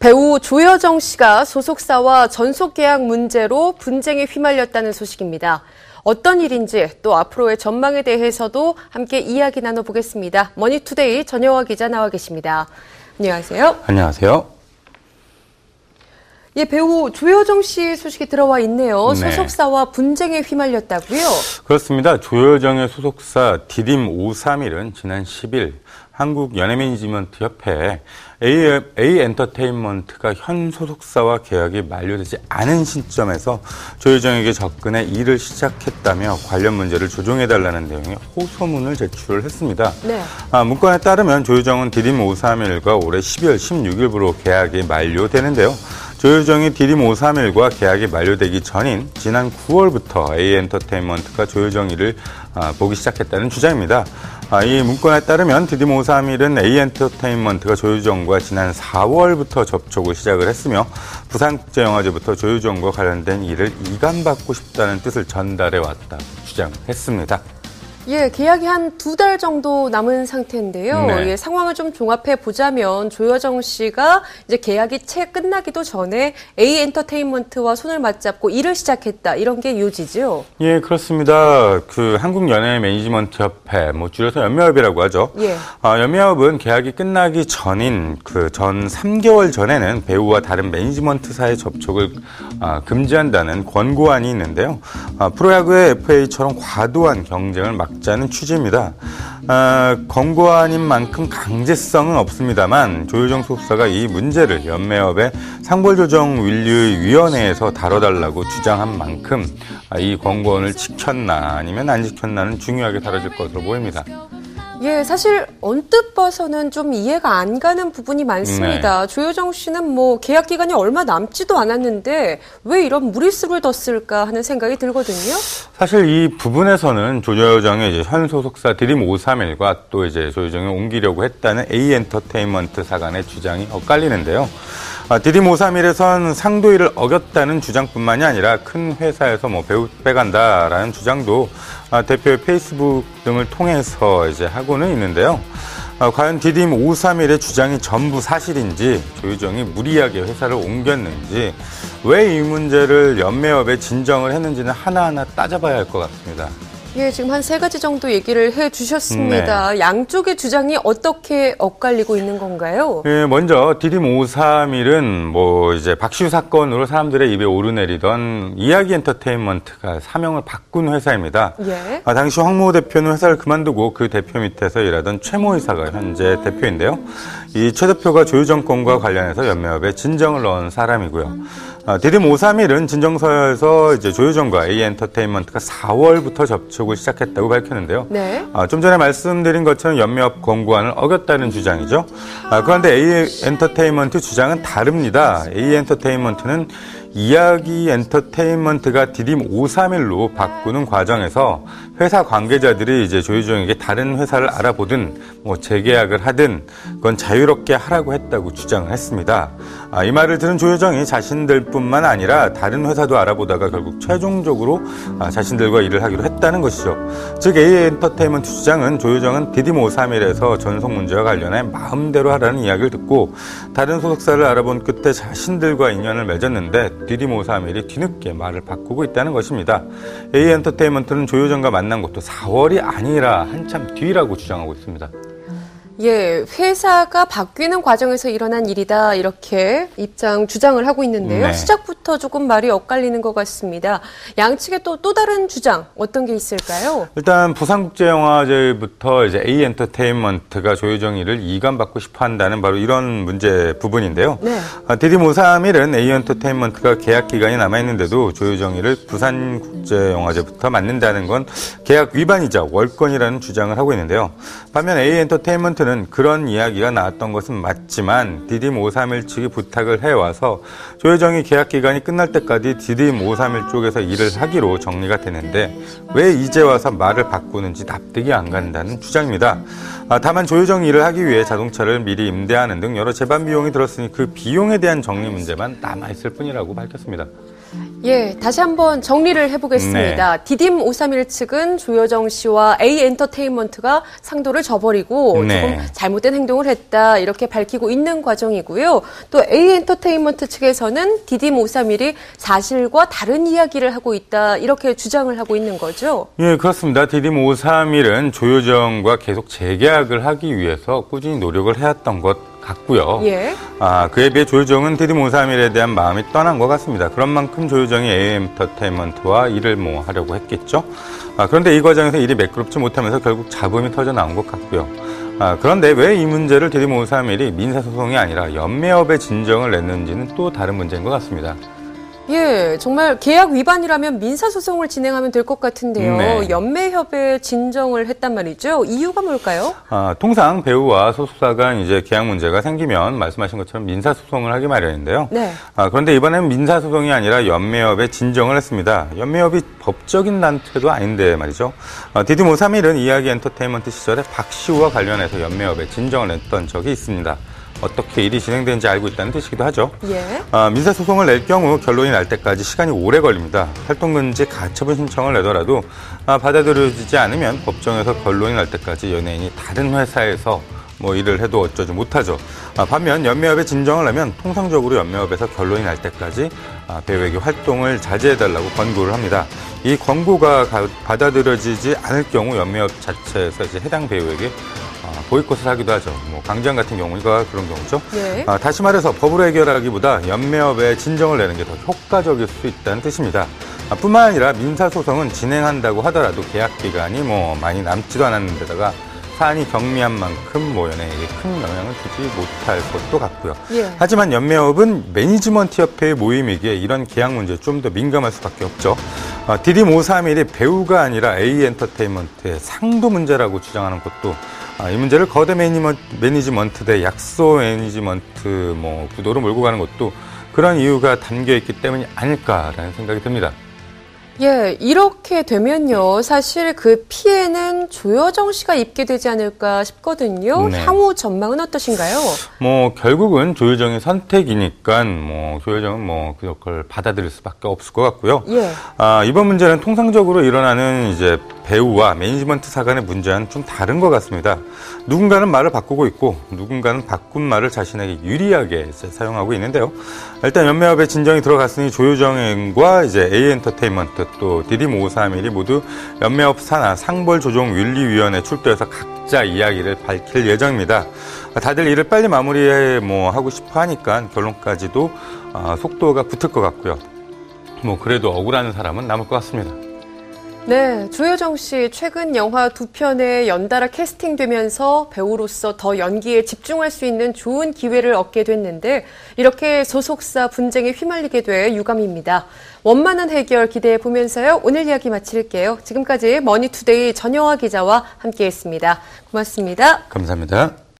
배우 조여정 씨가 소속사와 전속 계약 문제로 분쟁에 휘말렸다는 소식입니다. 어떤 일인지 또 앞으로의 전망에 대해서도 함께 이야기 나눠보겠습니다. 머니투데이 전여화 기자 나와 계십니다. 안녕하세요. 안녕하세요. 예, 배우 조여정 씨 소식이 들어와 있네요. 네. 소속사와 분쟁에 휘말렸다고요? 그렇습니다. 조여정의 소속사 디딤531은 지난 10일 한국연예매니지먼트협회에 A엔터테인먼트가 현 소속사와 계약이 만료되지 않은 시점에서 조여정에게 접근해 일을 시작했다며 관련 문제를 조정해달라는 내용의 호소문을 제출을 했습니다. 네. 문건에 따르면 조여정은 디딤531과 올해 12월 16일부로 계약이 만료되는데요. 조여정이 디딤531과 계약이 만료되기 전인 지난 9월부터 A엔터테인먼트가 조여정 일을 보기 시작했다는 주장입니다. 이 문건에 따르면 디딤531은 A엔터테인먼트가 조여정과 지난 4월부터 접촉을 시작을 했으며 부산국제영화제부터 조여정과 관련된 일을 이관받고 싶다는 뜻을 전달해 왔다고 주장했습니다. 예, 계약이 한 2달 정도 남은 상태인데요. 네. 예, 상황을 좀 종합해 보자면 조여정 씨가 이제 계약이 채 끝나기도 전에 A엔터테인먼트와 손을 맞잡고 일을 시작했다. 이런 게 요지죠? 예, 그렇습니다. 한국연예매니지먼트협회, 줄여서 연매협이라고 하죠. 예. 연매협은 계약이 끝나기 전인 전 3개월 전에는 배우와 다른 매니지먼트사의 접촉을 금지한다는 권고안이 있는데요. 프로야구의 FA처럼 과도한 경쟁을 막자는 취지입니다. 권고안인 만큼 강제성은 없습니다만 조여정 소속사가 이 문제를 연매협의 상벌조정윤리위원회에서 다뤄달라고 주장한 만큼 이 권고안을 지켰나 아니면 안 지켰나는 중요하게 다뤄질 것으로 보입니다. 예, 사실 언뜻 봐서는 좀 이해가 안 가는 부분이 많습니다. 네. 조여정 씨는 계약 기간이 얼마 남지도 않았는데 왜 이런 무리수를 뒀을까 하는 생각이 들거든요. 사실 이 부분에서는 조여정의 이제 현 소속사 디딤531과 또 이제 조여정을 옮기려고 했다는 A엔터테인먼트사 간의 주장이 엇갈리는데요. 디딤531에선 상도일을 어겼다는 주장뿐만이 아니라 큰 회사에서 배우 빼간다라는 주장도 대표의 페이스북 등을 통해서 이제 하고는 있는데요. 과연 디딤531의 주장이 전부 사실인지, 조여정이 무리하게 회사를 옮겼는지, 왜 이 문제를 연매협에 진정을 했는지는 하나하나 따져봐야 할 것 같습니다. 예, 지금 한 3가지 정도 얘기를 해 주셨습니다. 네. 양쪽의 주장이 어떻게 엇갈리고 있는 건가요? 예, 먼저 디딤531은 이제 박시우 사건으로 사람들의 입에 오르내리던 이야기 엔터테인먼트가 사명을 바꾼 회사입니다. 예. 당시 황모 대표는 회사를 그만두고 그 대표 밑에서 일하던 최모 이사가 현재 대표인데요. 이 최 대표가 조여정 건과 관련해서 연매협에 진정을 넣은 사람이고요. 디딤531은 진정서에서 이제 조여정과 A엔터테인먼트가 4월부터 접촉을 시작했다고 밝혔는데요. 네. 좀 전에 말씀드린 것처럼 연매협 권고안을 어겼다는 주장이죠. 그런데 A엔터테인먼트 주장은 다릅니다. A엔터테인먼트는 이야기 엔터테인먼트가 디딤531로 바꾸는 과정에서 회사 관계자들이 이제 조여정에게 다른 회사를 알아보든 재계약을 하든 그건 자유롭게 하라고 했다고 주장을 했습니다. 이 말을 들은 조여정이 자신들뿐만 아니라 다른 회사도 알아보다가 결국 최종적으로 자신들과 일을 하기로 했다는 것이죠. 즉 A엔터테인먼트 주장은 조여정은 디딤531에서 전속 문제와 관련해 마음대로 하라는 이야기를 듣고 다른 소속사를 알아본 끝에 자신들과 인연을 맺었는데 디딤531이 뒤늦게 말을 바꾸고 있다는 것입니다. A엔터테인먼트는 조여정과 만난 것도 4월이 아니라 한참 뒤라고 주장하고 있습니다. 예, 회사가 바뀌는 과정에서 일어난 일이다 이렇게 주장을 하고 있는데요. 네. 시작부터 조금 말이 엇갈리는 것 같습니다. 양측의 또 다른 주장 어떤 게 있을까요? 일단 부산국제영화제부터 이제 A엔터테인먼트가 조여정 일을 이관받고 싶어한다는 바로 이런 문제 부분인데요. 네. 디딤531은 A엔터테인먼트가 계약 기간이 남아있는데도 조여정 일을 부산국제영화제부터 맡는다는 건 계약 위반이자 월권이라는 주장을 하고 있는데요. 반면 A엔터테인먼트는 그런 이야기가 나왔던 것은 맞지만 디딤531 측이 부탁을 해와서 조여정이 계약 기간이 끝날 때까지 디딤531 쪽에서 일을 하기로 정리가 되는데 왜 이제 와서 말을 바꾸는지 납득이 안 간다는 주장입니다. 다만 조여정 일을 하기 위해 자동차를 미리 임대하는 등 여러 제반 비용이 들었으니 그 비용에 대한 정리 문제만 남아있을 뿐이라고 밝혔습니다. 예, 다시 한번 정리를 해보겠습니다. 네. 디딤 531 측은 조여정 씨와 A엔터테인먼트가 상도를 저버리고 네. 조금 잘못된 행동을 했다 이렇게 밝히고 있는 과정이고요. 또 A엔터테인먼트 측에서는 디딤 531이 사실과 다른 이야기를 하고 있다 이렇게 주장을 하고 있는 거죠. 예, 그렇습니다. 디딤 531은 조여정과 계속 재계약을 하기 위해서 꾸준히 노력을 해왔던 것 같고요. 예. 그에 비해 조여정은 디딤 531에 대한 마음이 떠난 것 같습니다. 그런 만큼 조여정이 A엔터테인먼트와 일을 하려고 했겠죠. 그런데 이 과정에서 일이 매끄럽지 못하면서 결국 잡음이 터져 나온 것 같고요. 그런데 왜 이 문제를 디딤 531이 민사소송이 아니라 연매업에 진정을 냈는지는 또 다른 문제인 것 같습니다. 예, 정말 계약 위반이라면 민사소송을 진행하면 될 것 같은데요. 네. 연매협에 진정을 했단 말이죠. 이유가 뭘까요? 통상 배우와 소속사 간 이제 계약 문제가 생기면 말씀하신 것처럼 민사소송을 하기 마련인데요. 네. 그런데 이번에는 민사소송이 아니라 연매협에 진정을 했습니다. 연매협이 법적인 단체도 아닌데 말이죠. 디딤 531은 이야기 엔터테인먼트 시절에 박시우와 관련해서 연매협에 진정을 냈던 적이 있습니다. 어떻게 일이 진행되는지 알고 있다는 뜻이기도 하죠. 예. 민사소송을 낼 경우 결론이 날 때까지 시간이 오래 걸립니다. 활동금지 가처분 신청을 내더라도 받아들여지지 않으면 법정에서 결론이 날 때까지 연예인이 다른 회사에서 일을 해도 어쩌지 못하죠. 반면 연매협에 진정을 하면 통상적으로 연매협에서 결론이 날 때까지 배우에게 활동을 자제해달라고 권고를 합니다. 이 권고가 받아들여지지 않을 경우 연매협 자체에서 이제 해당 배우에게 보이콧을 하기도 하죠. 강제한 같은 경우가 그런 경우죠. 네. 다시 말해서 법으로 해결하기보다 연매협에 진정을 내는 게 더 효과적일 수 있다는 뜻입니다. 뿐만 아니라 민사소송은 진행한다고 하더라도 계약 기간이 많이 남지도 않았는데다가 사안이 경미한 만큼 연예인에게 큰 영향을 주지 못할 것도 같고요. 예. 하지만 연매협은 매니지먼트 협회의 모임이기에 이런 계약 문제에 좀 더 민감할 수밖에 없죠. 디딤 531이 배우가 아니라 A엔터테인먼트의 상도 문제라고 주장하는 것도 이 문제를 거대 매니지먼트 대 약소 매니지먼트 구도로 몰고 가는 것도 그런 이유가 담겨있기 때문이 아닐까라는 생각이 듭니다. 예, 이렇게 되면요. 사실 그 피해는 조여정 씨가 입게 되지 않을까 싶거든요. 네. 향후 전망은 어떠신가요? 결국은 조여정의 선택이니까 조여정은 그걸 받아들일 수밖에 없을 것 같고요. 예. 이번 문제는 통상적으로 일어나는 이제 배우와 매니지먼트사 간의 문제와는 좀 다른 것 같습니다. 누군가는 말을 바꾸고 있고 누군가는 바꾼 말을 자신에게 유리하게 사용하고 있는데요. 일단 연매협에 진정이 들어갔으니 조여정과 이제 A엔터테인먼트 또 디딤 531이 모두 연매업 산하 상벌조정윤리위원회 출두해서 각자 이야기를 밝힐 예정입니다. 다들 일을 빨리 하고 싶어 하니까 결론까지도 속도가 붙을 것 같고요. 그래도 억울한 사람은 남을 것 같습니다. 네, 조여정 씨 최근 영화 2편에 연달아 캐스팅되면서 배우로서 더 연기에 집중할 수 있는 좋은 기회를 얻게 됐는데 이렇게 소속사 분쟁에 휘말리게 돼 유감입니다. 원만한 해결 기대해 보면서요. 오늘 이야기 마칠게요. 지금까지 머니투데이 전영화 기자와 함께했습니다. 고맙습니다. 감사합니다.